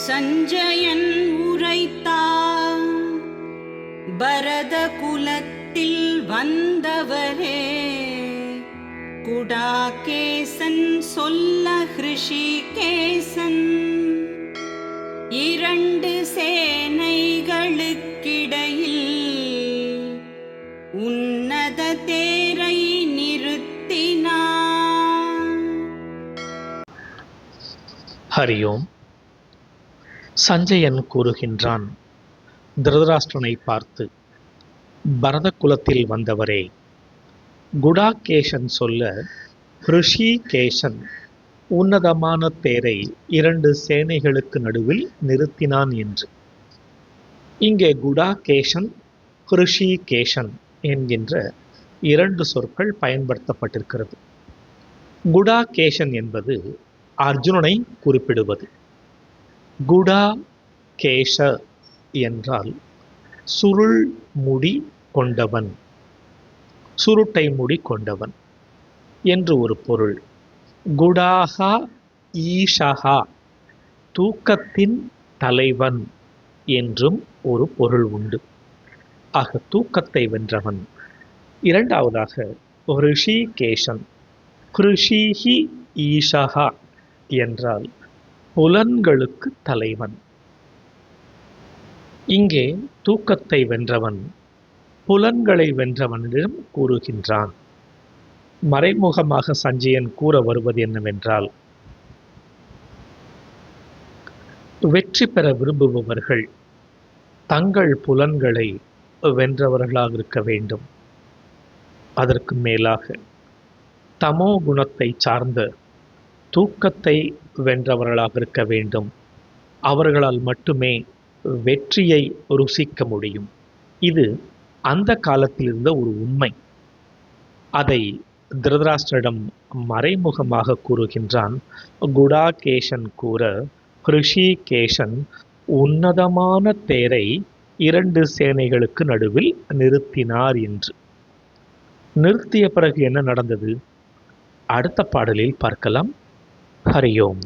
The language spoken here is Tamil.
சஞ்சயன் உரைத்தான், பரத குலத்தில் வந்தவரே, குடாகேசன் சொல்ல ஹிருஷிகேசன், இரண்டு சேனைகளுக்கிடையில் உன்னத தேரை நிறுத்தினான். ஹரியோம். சஞ்சயன் கூறுகின்றான், திருதராஷ்டிரனை பார்த்து, பரத குலத்தில் வந்தவரே, குடாகேசன் சொல்ல ஹிருஷிகேசன் உன்னதமான தேரை இரண்டு சேனைகளுக்கு நடுவில் நிறுத்தினான் என்று. இங்கே குடாகேசன், ஹிருஷிகேசன் என்கின்ற இரண்டு சொற்கள் பயன்படுத்தப்பட்டிருக்கிறது. குடாகேசன் என்பது அர்ஜுனனை குறிப்பிடுவது. குடா கேஷ என்றால் சுருள் முடி கொண்டவன், சுருட்டை முடி கொண்டவன் என்று ஒரு பொருள். குடாகா ஈஷகா தூக்கத்தின் தலைவன் என்றும் ஒரு பொருள் உண்டு. ஆக தூக்கத்தை வென்றவன். இரண்டாவதாக ஹிருஷிகேசன், ஹிருஷிஹி ஈஷகா என்றால் புலன்களுக்கு தலைவன். இங்கே தூக்கத்தை வென்றவன் புலன்களை வென்றவனிடம் கூறுகின்றான். மறைமுகமாக சஞ்சயன் கூற வருவது என்னவென்றால், வெற்றி பெற விரும்புபவர்கள் தங்கள் புலன்களை வென்றவர்களாக இருக்க வேண்டும். அதற்கு மேலாக தமோ குணத்தை சார்ந்த தூக்கத்தை வென்றவர்களாக இருக்க வேண்டும். அவர்களால் மட்டுமே வெற்றியை ருசிக்க முடியும். இது அந்த காலத்தில் இருந்த ஒரு உண்மை. அதை திருதராஷ்டிரனிடம் மறைமுகமாக கூறுகின்றான். குடாகேசன் கூற ஹிருஷிகேசன் உன்னதமான தேரை இரண்டு சேனைகளுக்கு நடுவில் நிறுத்தினார் என்று. நிறுத்திய பிறகு என்ன நடந்தது? அடுத்த பாடலில் பார்க்கலாம். ஹரியோம்.